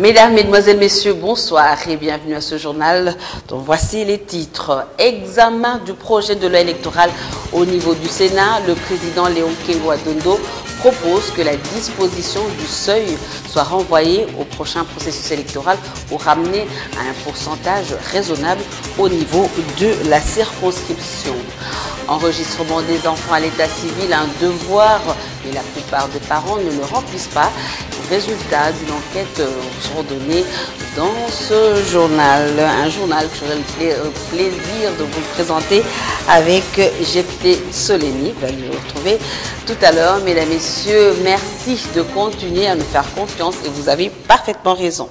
Mesdames, Mesdemoiselles, Messieurs, bonsoir et bienvenue à ce journal dont voici les titres. Examen du projet de loi électorale au niveau du Sénat. Le président Léon Kengo-Adondo propose que la disposition du seuil soit renvoyée au prochain processus électoral pour ramener à un pourcentage raisonnable au niveau de la circonscription. Enregistrement des enfants à l'état civil, un devoir, mais la plupart des parents ne le remplissent pas. Les résultats d'une enquête seront donnés dans ce journal. Un journal que j'aurai le plaisir de vous présenter avec Jefté Soléni. Vous allez le retrouver tout à l'heure. Mesdames, Messieurs, merci de continuer à nous faire confiance et vous avez parfaitement raison.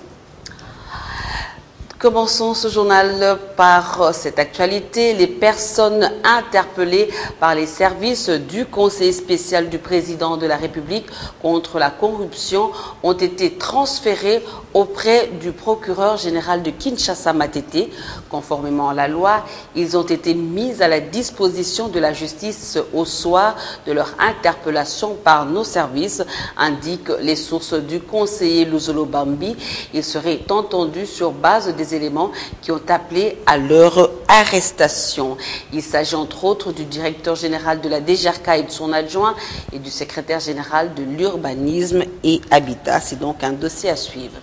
Commençons ce journal par cette actualité. Les personnes interpellées par les services du Conseil spécial du président de la République contre la corruption ont été transférées auprès du procureur général de Kinshasa Matete. Conformément à la loi, ils ont été mis à la disposition de la justice au soir de leur interpellation par nos services, indiquent les sources du conseiller Luzolo Bambi. Ils seraient entendus sur base des éléments qui ont appelé à leur arrestation. Il s'agit entre autres du directeur général de la DGRK et de son adjoint et du secrétaire général de l'urbanisme et habitat. C'est donc un dossier à suivre.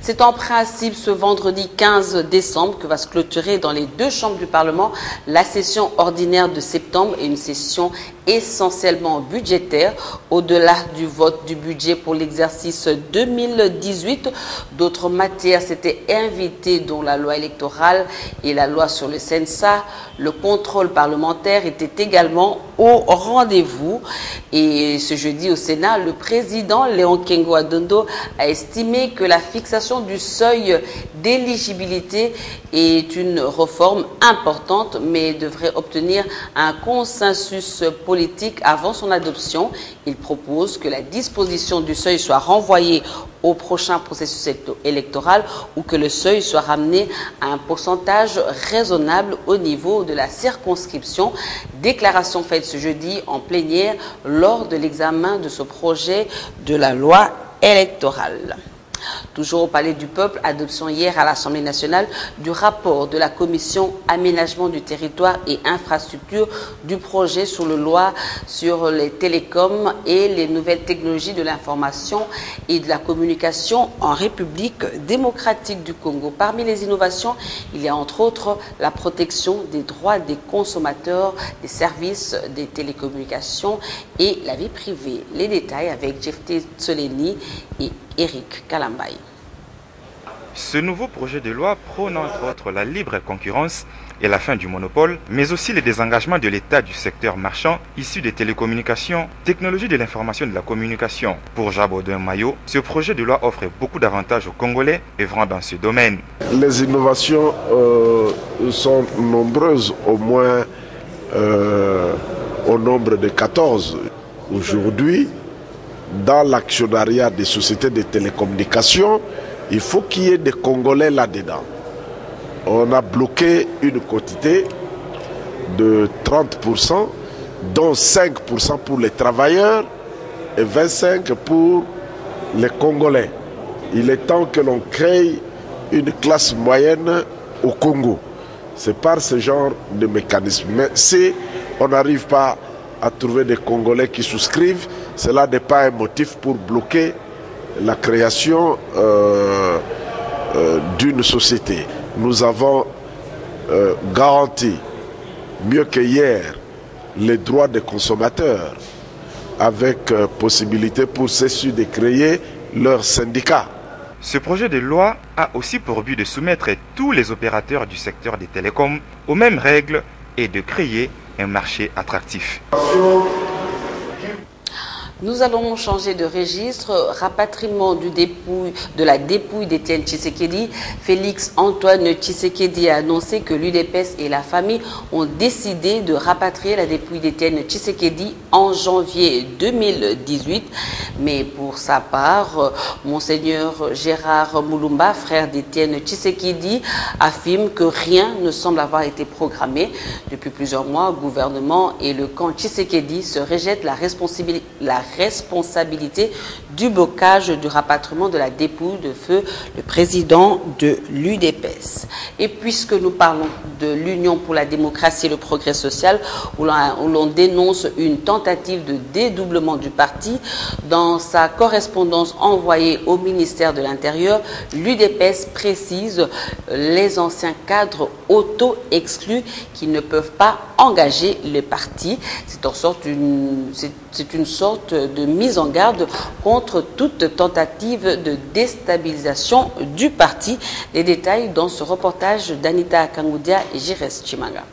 C'est en principe ce vendredi 15 décembre que va se clôturer dans les deux chambres du Parlement la session ordinaire de septembre et une session essentiellement budgétaire. Au-delà du vote du budget pour l'exercice 2018, d'autres matières s'étaient invitées, dont la loi électorale et la loi sur le CENSA. Le contrôle parlementaire était également au rendez-vous. Et ce jeudi au Sénat, le président Léon Kengo-Adondo a estimé que la fixation du seuil d'éligibilité est une réforme importante, mais devrait obtenir un consensus politique avant son adoption. Il propose que la disposition du seuil soit renvoyée au prochain processus électoral ou que le seuil soit ramené à un pourcentage raisonnable au niveau de la circonscription. Déclaration faite ce jeudi en plénière lors de l'examen de ce projet de la loi électorale. Toujours au Palais du Peuple, adoption hier à l'Assemblée nationale du rapport de la Commission aménagement du territoire et infrastructure du projet sur la loi sur les télécoms et les nouvelles technologies de l'information et de la communication en République démocratique du Congo. Parmi les innovations, il y a entre autres la protection des droits des consommateurs, des services des télécommunications et la vie privée. Les détails avec Jefté Soléni et Eric Kalambaye. Ce nouveau projet de loi prône entre autres la libre concurrence et la fin du monopole, mais aussi le désengagement de l'État du secteur marchand issu des télécommunications, technologies de l'information et de la communication. Pour Jabodin Mayo, ce projet de loi offre beaucoup d'avantages aux Congolais œuvrant dans ce domaine. Les innovations sont nombreuses, au moins au nombre de 14. Aujourd'hui, dans l'actionnariat des sociétés de télécommunications, il faut qu'il y ait des Congolais là-dedans. On a bloqué une quantité de 30%, dont 5% pour les travailleurs et 25% pour les Congolais. Il est temps que l'on crée une classe moyenne au Congo. C'est par ce genre de mécanisme. Mais si on n'arrive pas à trouver des Congolais qui souscrivent, cela n'est pas un motif pour bloquer la création d'une société. Nous avons garanti, mieux que hier, les droits des consommateurs avec possibilité pour ceux de créer leur syndicat. Ce projet de loi a aussi pour but de soumettre tous les opérateurs du secteur des télécoms aux mêmes règles et de créer un marché attractif. Nous allons changer de registre. Rapatriement de la dépouille d'Étienne Tshisekedi. Félix Antoine Tshisekedi a annoncé que l'UDPS et la famille ont décidé de rapatrier la dépouille d'Étienne Tshisekedi en janvier 2018. Mais pour sa part, Monseigneur Gérard Moulumba, frère d'Étienne Tshisekedi, affirme que rien ne semble avoir été programmé. Depuis plusieurs mois, le gouvernement et le camp Tshisekedi se rejettent la responsabilité du blocage du rapatriement de la dépouille de feu le président de l'UDPS. Et puisque nous parlons de l'Union pour la démocratie et le progrès social, où l'on dénonce une tentative de dédoublement du parti, dans sa correspondance envoyée au ministère de l'Intérieur, l'UDPS précise les anciens cadres auto-exclus qui ne peuvent pas engager le parti. C'est une sorte de mise en garde contre toute tentative de déstabilisation du parti. Les détails dans ce reportage d'Anita Kangoudia et Jires Chimanga.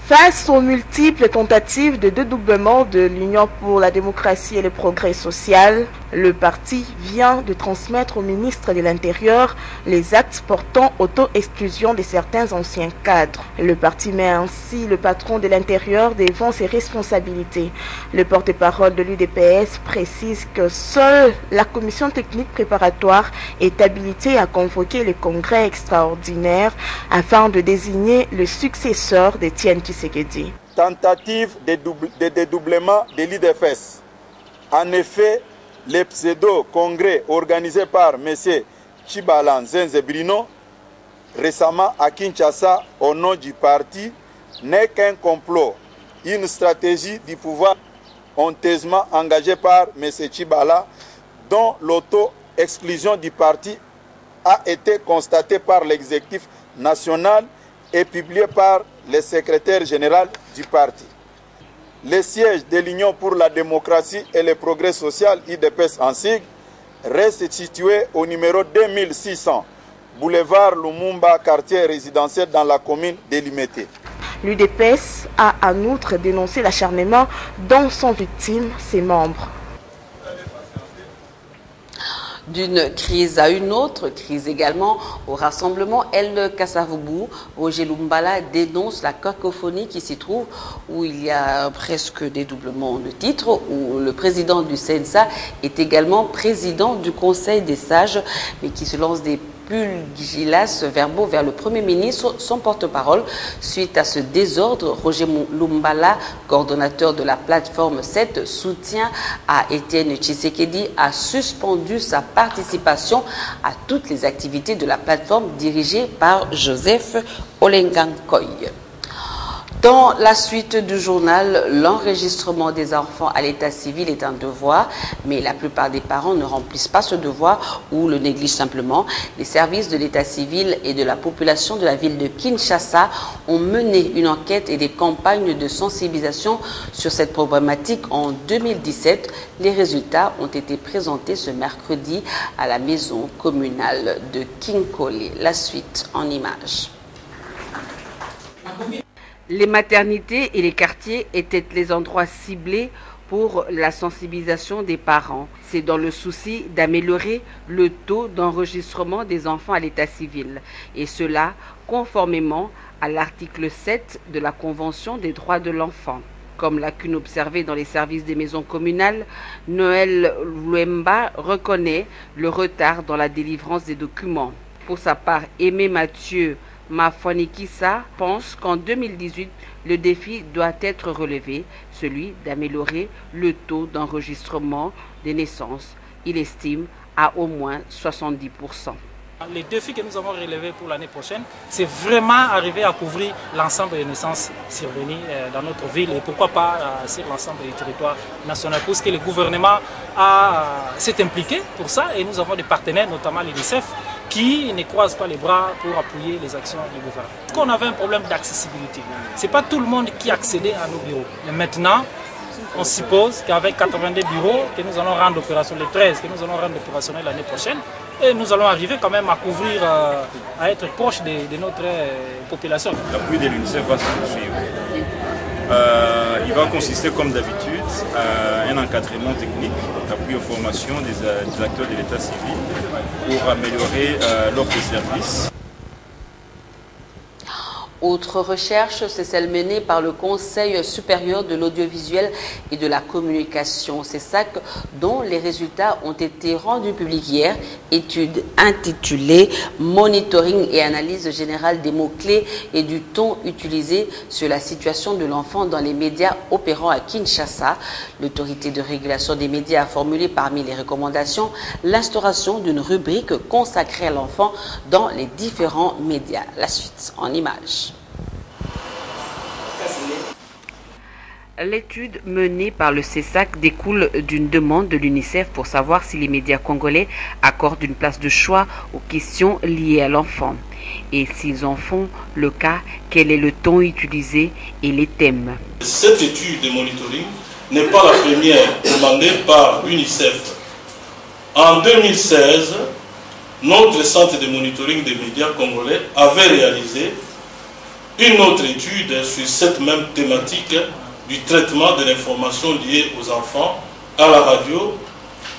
Face aux multiples tentatives de dédoublement de l'Union pour la démocratie et le progrès social, le parti vient de transmettre au ministre de l'Intérieur les actes portant auto-exclusion de certains anciens cadres. Le parti met ainsi le patron de l'Intérieur devant ses responsabilités. Le porte-parole de l'UDPS précise que seule la commission technique préparatoire est habilitée à convoquer le congrès extraordinaire afin de désigner le successeur d'Étienne Tshisekedi. Tentative de dédoublement de l'UDPS. En effet, le pseudo-congrès organisé par M. Tshibala Nzenze Bruno, récemment à Kinshasa au nom du parti, n'est qu'un complot, une stratégie du pouvoir honteusement engagée par M. Tshibala, dont l'auto-exclusion du parti a été constatée par l'exécutif national et publiée par le secrétaire général du parti. Le siège de l'Union pour la démocratie et le progrès social, UDPS en sigle, reste situé au numéro 2600, boulevard Lumumba, quartier résidentiel dans la commune de Limete. L'UDPS a en outre dénoncé l'acharnement dont sont victimes ses membres. D'une crise à une autre, crise également au rassemblement El Kasavubu, Roger Lumbala dénonce la cacophonie qui s'y trouve, où il y a presque dédoublement de titres, où le président du CNSA est également président du Conseil des sages, mais qui se lance des pugilas verbaux vers le Premier ministre, son porte-parole. Suite à ce désordre, Roger Lumbala, coordonnateur de la plateforme 7, soutien à Étienne Tshisekedi, a suspendu sa participation à toutes les activités de la plateforme dirigée par Joseph Olengankoy. Dans la suite du journal, l'enregistrement des enfants à l'état civil est un devoir, mais la plupart des parents ne remplissent pas ce devoir ou le négligent simplement. Les services de l'état civil et de la population de la ville de Kinshasa ont mené une enquête et des campagnes de sensibilisation sur cette problématique en 2017. Les résultats ont été présentés ce mercredi à la maison communale de Kinkole. La suite en images. Les maternités et les quartiers étaient les endroits ciblés pour la sensibilisation des parents. C'est dans le souci d'améliorer le taux d'enregistrement des enfants à l'état civil, et cela conformément à l'article 7 de la Convention des droits de l'enfant. Comme lacune observée dans les services des maisons communales, Noël Luemba reconnaît le retard dans la délivrance des documents. Pour sa part, Aimé Mathieu Mafonikissa pense qu'en 2018, le défi doit être relevé, celui d'améliorer le taux d'enregistrement des naissances. Il estime à au moins 70%. Les défis que nous avons relevés pour l'année prochaine, c'est vraiment arriver à couvrir l'ensemble des naissances survenues dans notre ville et pourquoi pas sur l'ensemble du territoire national, parce que le gouvernement s'est impliqué pour ça et nous avons des partenaires, notamment l'UNICEF, qui ne croisent pas les bras pour appuyer les actions du gouvernement. Parce qu'on avait un problème d'accessibilité. Ce n'est pas tout le monde qui accédait à nos bureaux. Mais maintenant, on suppose qu'avec 82 bureaux que nous allons rendre opérationnels, les 13 que nous allons rendre opérationnels l'année prochaine, et nous allons arriver quand même à couvrir, à être proche de notre population. L'appui de l'UNICEF va se poursuivre. Il va consister comme d'habitude à un encadrement technique, appui aux formations des acteurs de l'état civil pour améliorer l'offre de services. Autre recherche, c'est celle menée par le Conseil supérieur de l'audiovisuel et de la communication. C'est ça dont les résultats ont été rendus publics hier. Étude intitulée « Monitoring et analyse générale des mots-clés et du ton utilisé sur la situation de l'enfant dans les médias opérant à Kinshasa ». L'autorité de régulation des médias a formulé parmi les recommandations l'instauration d'une rubrique consacrée à l'enfant dans les différents médias. La suite en images. L'étude menée par le CESAC découle d'une demande de l'UNICEF pour savoir si les médias congolais accordent une place de choix aux questions liées à l'enfant. Et s'ils en font le cas, quel est le ton utilisé et les thèmes. Cette étude de monitoring n'est pas la première demandée par l'UNICEF. En 2016, notre centre de monitoring des médias congolais avait réalisé une autre étude sur cette même thématique du traitement de l'information liée aux enfants à la radio,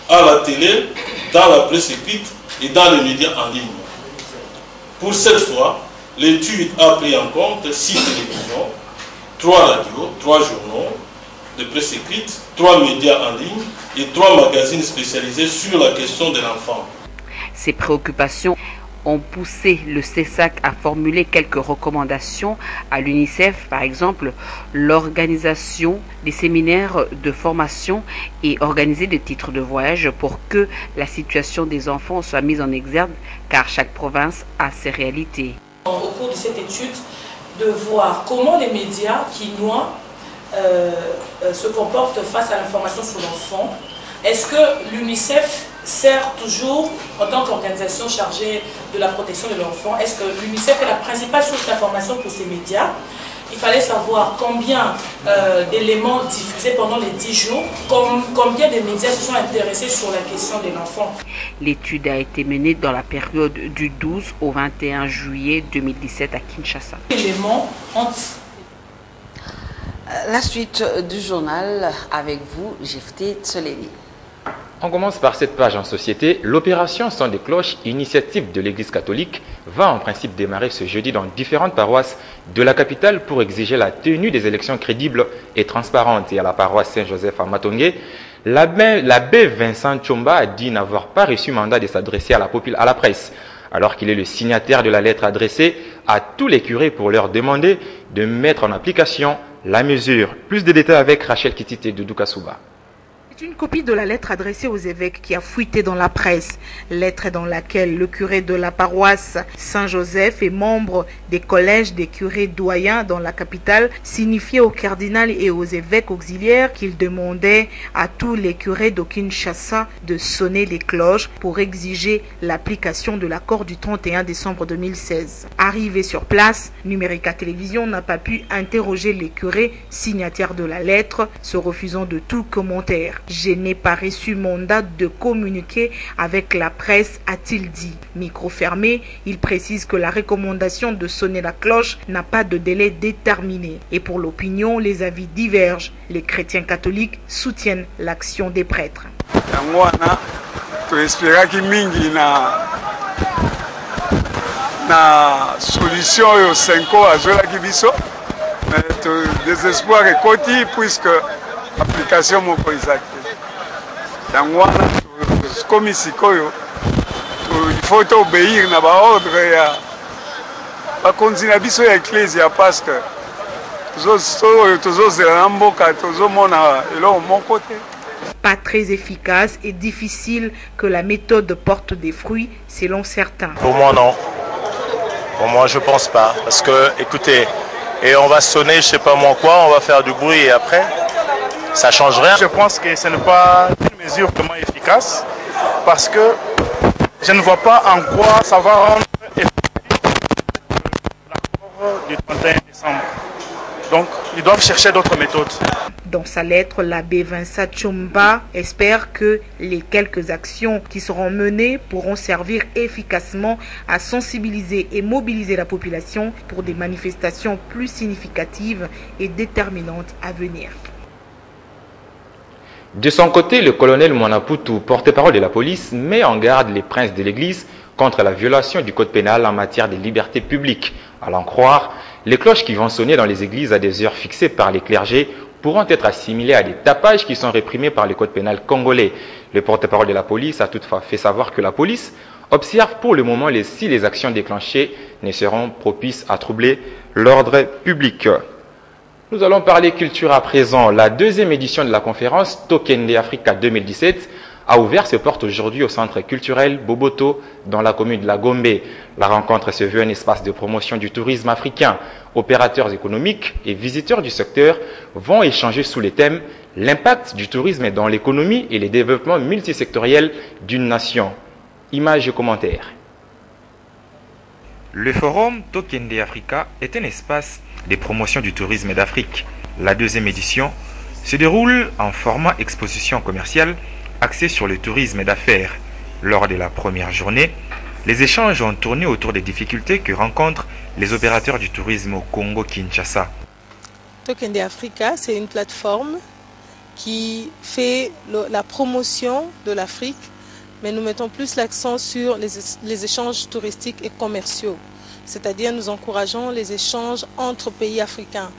à la télé, dans la presse écrite et dans les médias en ligne. Pour cette fois, l'étude a pris en compte 6 télévisions, 3 radios, 3 journaux de presse écrite, 3 médias en ligne et 3 magazines spécialisés sur la question de l'enfant. Ces préoccupations ont poussé le CESAC à formuler quelques recommandations à l'UNICEF, par exemple l'organisation des séminaires de formation et organiser des titres de voyage pour que la situation des enfants soit mise en exergue, car chaque province a ses réalités. Au cours de cette étude, de voir comment les médias quinois se comportent face à l'information sur l'enfant. Est-ce que l'UNICEF sert toujours en tant qu'organisation chargée de la protection de l'enfant? Est-ce que l'UNICEF est la principale source d'information pour ces médias? Il fallait savoir combien d'éléments diffusés pendant les 10 jours, combien de médias se sont intéressés sur la question de l'enfant. L'étude a été menée dans la période du 12 au 21 juillet 2017 à Kinshasa. La suite du journal avec vous, Jefté Tsoleni. On commence par cette page en société. L'opération Son des cloches, initiative de l'Église catholique, va en principe démarrer ce jeudi dans différentes paroisses de la capitale pour exiger la tenue des élections crédibles et transparentes. Et à la paroisse Saint-Joseph à Matongé, l'abbé Vincent Tchomba a dit n'avoir pas reçu mandat de s'adresser à la presse, alors qu'il est le signataire de la lettre adressée à tous les curés pour leur demander de mettre en application la mesure. Plus de détails avec Rachel Kitite de Doukasouba. C'est une copie de la lettre adressée aux évêques qui a fuité dans la presse. Lettre dans laquelle le curé de la paroisse Saint-Joseph et membre des collèges des curés doyens dans la capitale signifiait au cardinal et aux évêques auxiliaires qu'il demandait à tous les curés de Kinshasa de sonner les cloches pour exiger l'application de l'accord du 31 décembre 2016. Arrivé sur place, Numérica Télévision n'a pas pu interroger les curés signataires de la lettre, se refusant de tout commentaire. Je n'ai pas reçu mandat de communiquer avec la presse, a-t-il dit. Micro fermé, il précise que la recommandation de sonner la cloche n'a pas de délai déterminé. Et pour l'opinion, les avis divergent. Les chrétiens catholiques soutiennent l'action des prêtres. Na solution au 5 ans à Zola Kibiso, mais désespoir est côté puisque l'application mon exact. Dans moi, comme ici, il faut obéir à l'ordre et à continuer à biso l'Ecclésia parce que tous mon côté. Pas très efficace et difficile que la méthode porte des fruits selon certains. Pour moi, non. Pour moi, je pense pas. Parce que, écoutez, et on va sonner, je sais pas moi quoi, on va faire du bruit et après, ça change rien. Je pense que ce n'est pas une mesure vraiment efficace parce que je ne vois pas en quoi ça va rendre effectif l'accord du 31 décembre. Donc, ils doivent chercher d'autres méthodes. Dans sa lettre, l'abbé Vincent Tchomba espère que les quelques actions qui seront menées pourront servir efficacement à sensibiliser et mobiliser la population pour des manifestations plus significatives et déterminantes à venir. De son côté, le colonel Mwanaputu, porte-parole de la police, met en garde les princes de l'Église contre la violation du code pénal en matière de liberté publique. À l'en croire, Les cloches qui vont sonner dans les églises à des heures fixées par les clergés pourront être assimilées à des tapages qui sont réprimés par le code pénal congolais. Le porte-parole de la police a toutefois fait savoir que la police observe pour le moment si les actions déclenchées ne seront propices à troubler l'ordre public. Nous allons parler culture à présent. La deuxième édition de la conférence Tokende Africa 2017 a ouvert ses portes aujourd'hui au centre culturel Boboto dans la commune de la Gombe. La rencontre se veut un espace de promotion du tourisme africain. Opérateurs économiques et visiteurs du secteur vont échanger sous les thèmes l'impact du tourisme dans l'économie et les développements multisectoriels d'une nation. Images et commentaires. Le forum Tokende Africa est un espace de promotion du tourisme d'Afrique. La deuxième édition se déroule en format exposition commerciale axé sur le tourisme d'affaires. Lors de la première journée, les échanges ont tourné autour des difficultés que rencontrent les opérateurs du tourisme au Congo-Kinshasa. Tokende Africa, c'est une plateforme qui fait la promotion de l'Afrique, mais nous mettons plus l'accent sur les échanges touristiques et commerciaux. C'est-à-dire nous encourageons les échanges entre pays africains.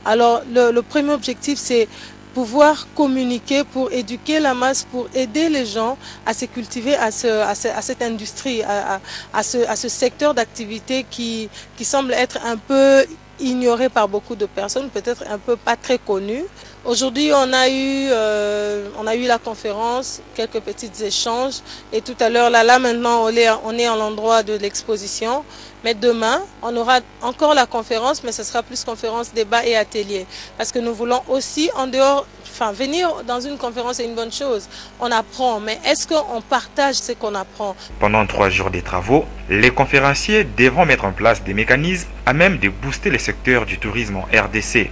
Alors le premier objectif, c'est pouvoir communiquer pour éduquer la masse, pour aider les gens à se cultiver à cette industrie, à ce secteur d'activité qui semble être un peu ignoré par beaucoup de personnes, peut-être un peu pas très connu. Aujourd'hui, on a eu la conférence, quelques petits échanges, et tout à l'heure, là maintenant, on est à l'endroit de l'exposition. Mais demain, on aura encore la conférence, mais ce sera plus conférence, débat et atelier. Parce que nous voulons aussi, en dehors, venir dans une conférence, c'est une bonne chose. On apprend, mais est-ce qu'on partage ce qu'on apprend? Pendant 3 jours de travaux, les conférenciers devront mettre en place des mécanismes à même de booster le secteur du tourisme en RDC.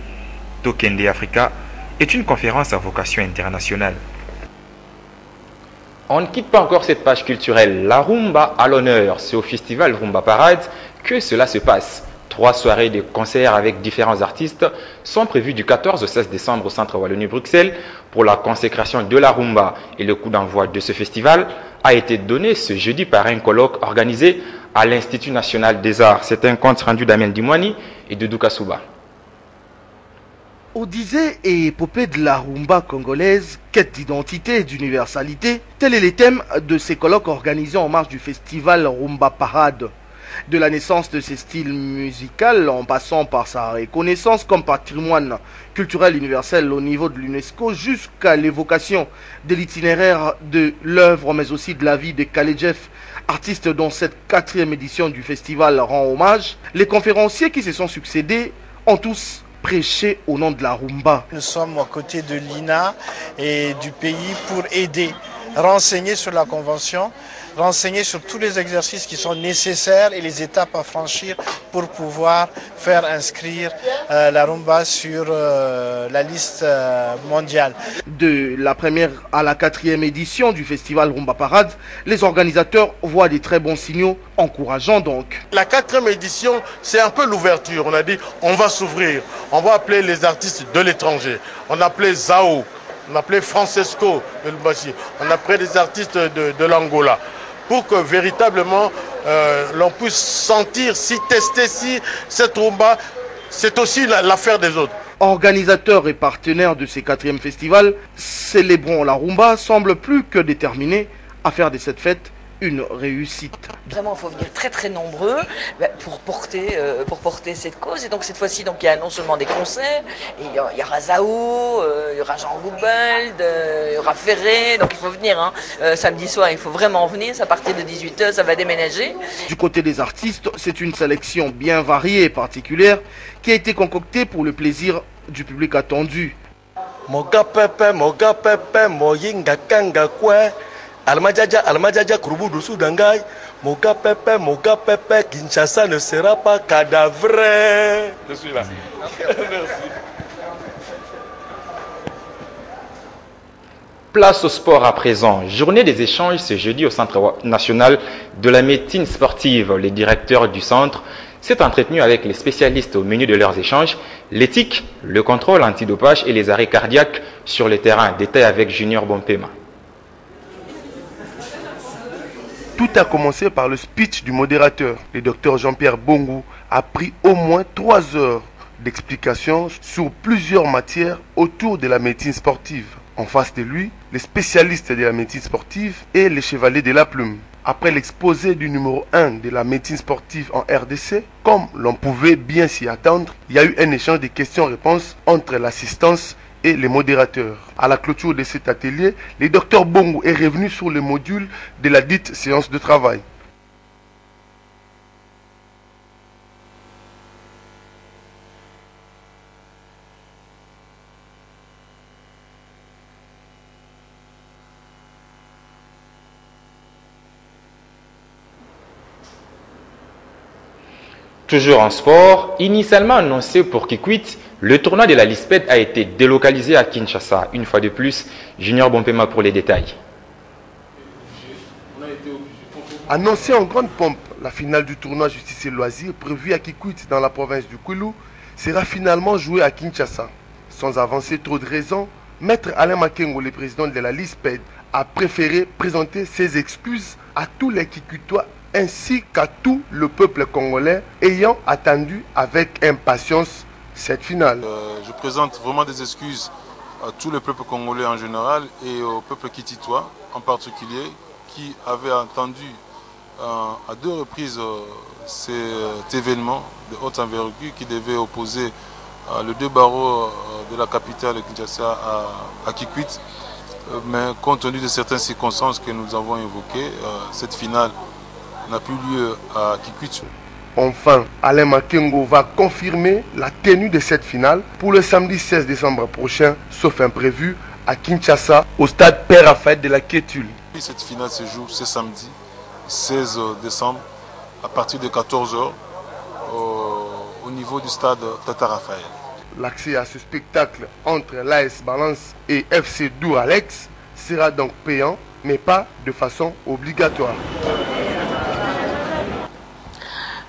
Tokende Africa est une conférence à vocation internationale. On ne quitte pas encore cette page culturelle. La rumba à l'honneur. C'est au festival Rumba Parade que cela se passe. 3 soirées de concerts avec différents artistes sont prévues du 14 au 16 décembre au Centre Wallonie-Bruxelles pour la consécration de la rumba. Et le coup d'envoi de ce festival a été donné ce jeudi par un colloque organisé à l'Institut national des arts. C'est un compte rendu d'Amel Dimwani et de Doukasouba. Odyssée et épopée de la rumba congolaise, quête d'identité et d'universalité, tel est le thème de ces colloques organisés en marge du festival Rumba Parade. De la naissance de ces styles musicaux en passant par sa reconnaissance comme patrimoine culturel universel au niveau de l'UNESCO jusqu'à l'évocation de l'itinéraire de l'œuvre mais aussi de la vie de Kaledjef, artiste dont cette 4e édition du festival rend hommage, les conférenciers qui se sont succédés ont tous prêché au nom de la rumba. Nous sommes aux côtés de l'INA et du pays pour aider, renseigner sur la convention, renseigner sur tous les exercices qui sont nécessaires et les étapes à franchir pour pouvoir faire inscrire la rumba sur la liste mondiale. De la première à la 4e édition du festival Rumba Parade, les organisateurs voient des très bons signaux encourageants donc. La 4e édition, c'est un peu l'ouverture. On a dit on va s'ouvrir, on va appeler les artistes de l'étranger. On a appelé Zao, on a appelé Francesco de Lubumbashi, on a appelé des artistes de l'Angola, pour que véritablement l'on puisse sentir, si tester, si cette rumba, c'est aussi l'affaire des autres. Organisateurs et partenaires de ces 4e festivals, Célébrons la rumba semble plus que déterminés à faire de cette fête une réussite. Vraiment, il faut venir très très nombreux pour porter cette cause. Et donc cette fois-ci, il y a non seulement des concerts, il y aura Zao, il y aura Jean Goubald, il y aura Ferré, donc il faut venir. Samedi soir, il faut vraiment venir, à partir de 18h, ça va déménager. Du côté des artistes, c'est une sélection bien variée et particulière qui a été concoctée pour le plaisir du public attendu. Moga pepe, moyinga kanga kwe. Almajaja, Krubu Soudangai, Moga Pepe, Kinshasa ne sera pas cadavre. Je suis là. Merci. Place au sport à présent. Journée des échanges ce jeudi au Centre national de la médecine sportive. Les directeurs du centre s'est entretenu avec les spécialistes au menu de leurs échanges, l'éthique, le contrôle antidopage et les arrêts cardiaques sur le terrain. Détail avec Junior Bompema. Tout a commencé par le speech du modérateur. Le docteur Jean-Pierre Bongo a pris au moins 3 heures d'explication sur plusieurs matières autour de la médecine sportive. En face de lui, les spécialistes de la médecine sportive et les chevaliers de la plume. Après l'exposé du numéro 1 de la médecine sportive en RDC, comme l'on pouvait bien s'y attendre, il y a eu un échange de questions-réponses entre l'assistance et les modérateurs. À la clôture de cet atelier, le docteur Bongo est revenu sur le module de la dite séance de travail. Toujours en sport, initialement annoncé pour Kikwit, le tournoi de la Lisped a été délocalisé à Kinshasa. Une fois de plus, Junior Bompema pour les détails. Annoncé en grande pompe, la finale du tournoi Justice et Loisirs prévue à Kikwit dans la province du Kwilu sera finalement jouée à Kinshasa. Sans avancer trop de raisons, Maître Alain Makengo, le président de la Lisped, a préféré présenter ses excuses à tous les Kikwitois ainsi qu'à tout le peuple congolais ayant attendu avec impatience cette finale. Je présente vraiment des excuses à tout le peuple congolais en général et au peuple kititois en particulier qui avait attendu à 2 reprises cet événement de haute envergure qui devait opposer les 2 barreaux de la capitale de Kinshasa à Kikwit. Mais compte tenu de certaines circonstances que nous avons évoquées, cette finale n'a plus lieu à Kikwit. Enfin, Alain Makengo va confirmer la tenue de cette finale pour le samedi 16 décembre prochain, sauf imprévu, à Kinshasa, au stade Père Raphaël de la Kétule. Cette finale se joue ce samedi 16 décembre à partir de 14 h au niveau du stade Tata Raphaël. L'accès à ce spectacle entre l'AS Balance et FC Dour-Alex sera donc payant, mais pas de façon obligatoire.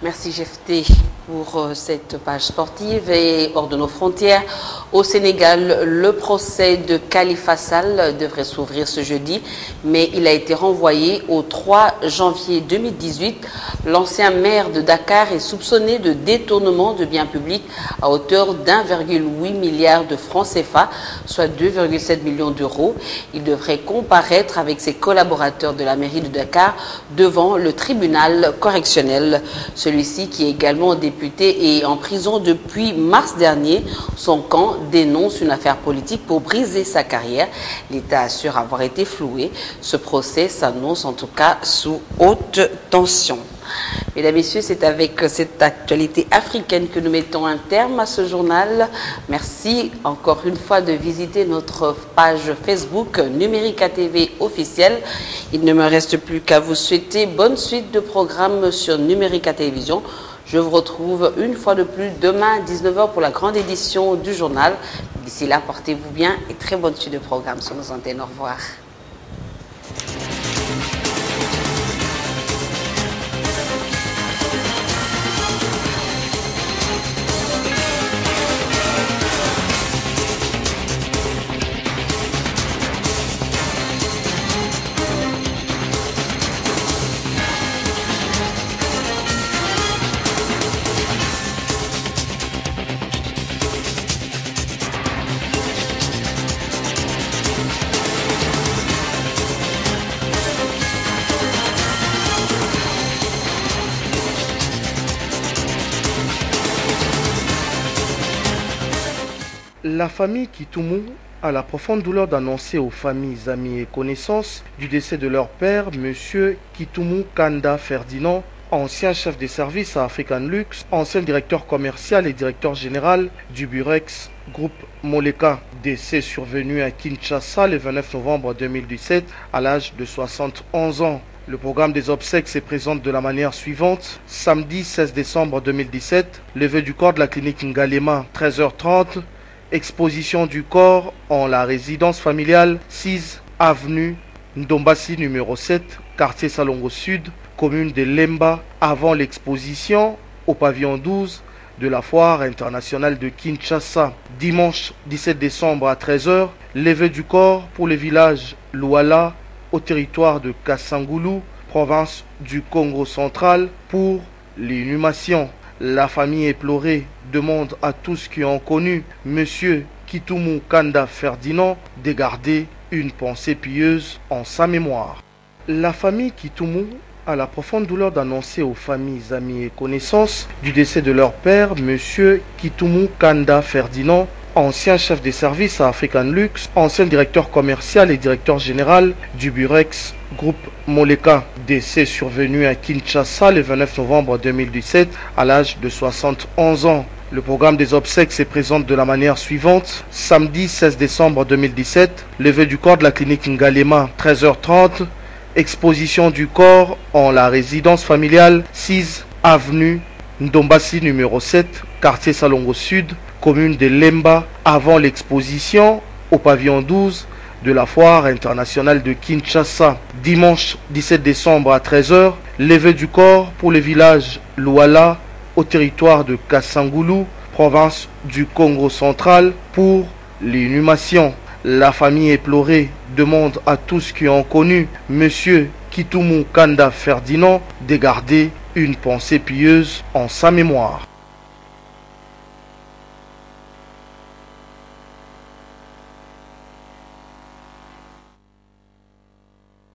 Merci Jefté pour cette page sportive. Et hors de nos frontières, au Sénégal, le procès de Khalifa Sall devrait s'ouvrir ce jeudi, mais il a été renvoyé au 3 janvier 2018. L'ancien maire de Dakar est soupçonné de détournement de biens publics à hauteur d'1,8 milliard de francs CFA, soit 2,7 millions d'euros. Il devrait comparaître avec ses collaborateurs de la mairie de Dakar devant le tribunal correctionnel. Celui-ci, qui est également député et en prison depuis mars dernier, son camp dénonce une affaire politique pour briser sa carrière. L'État assure avoir été floué. Ce procès s'annonce en tout cas sous haute tension. Mesdames, Messieurs, c'est avec cette actualité africaine que nous mettons un terme à ce journal. Merci encore une fois de visiter notre page Facebook Numérica TV officielle. Il ne me reste plus qu'à vous souhaiter bonne suite de programmes sur Numérica Télévision. Je vous retrouve une fois de plus demain à 19 h pour la grande édition du journal. D'ici là, portez-vous bien et très bonne suite de programmes sur nos antennes. Au revoir. La famille Kitoumou a la profonde douleur d'annoncer aux familles, amis et connaissances du décès de leur père, M. Kitoumou Kanda Ferdinand, ancien chef des services à African Lux, ancien directeur commercial et directeur général du Burex Groupe Moleka. Décès survenu à Kinshasa le 29 novembre 2017 à l'âge de 71 ans. Le programme des obsèques se présente de la manière suivante. Samedi 16 décembre 2017, levée du corps de la clinique Ngalema, 13h30. Exposition du corps en la résidence familiale 6 avenue Ndombasi numéro 7, quartier Salongo Sud, commune de Lemba, avant l'exposition au pavillon 12 de la foire internationale de Kinshasa. Dimanche 17 décembre à 13 h, levée du corps pour le village Louala au territoire de Kassangoulou, province du Congo central, pour l'inhumation. La famille éplorée demande à tous qui ont connu Monsieur Kitumu Kanda Ferdinand de garder une pensée pieuse en sa mémoire. La famille Kitumu a la profonde douleur d'annoncer aux familles, amis et connaissances du décès de leur père, Monsieur Kitumu Kanda Ferdinand, ancien chef des services à African Lux, ancien directeur commercial et directeur général du Burex Groupe Moleka. Décès survenu à Kinshasa le 29 novembre 2017 à l'âge de 71 ans. Le programme des obsèques se présente de la manière suivante. Samedi 16 décembre 2017, levée du corps de la clinique Ngalema, 13h30. Exposition du corps en la résidence familiale 6 avenue Ndombasi numéro 7, quartier Salongo Sud, commune de Lemba, avant l'exposition au pavillon 12 de la foire internationale de Kinshasa. Dimanche 17 décembre à 13h, levée du corps pour le village Luala au territoire de Kassangoulou, province du Congo central, pour l'inhumation. La famille éplorée demande à tous qui ont connu Monsieur Kitumu Kanda Ferdinand de garder une pensée pieuse en sa mémoire.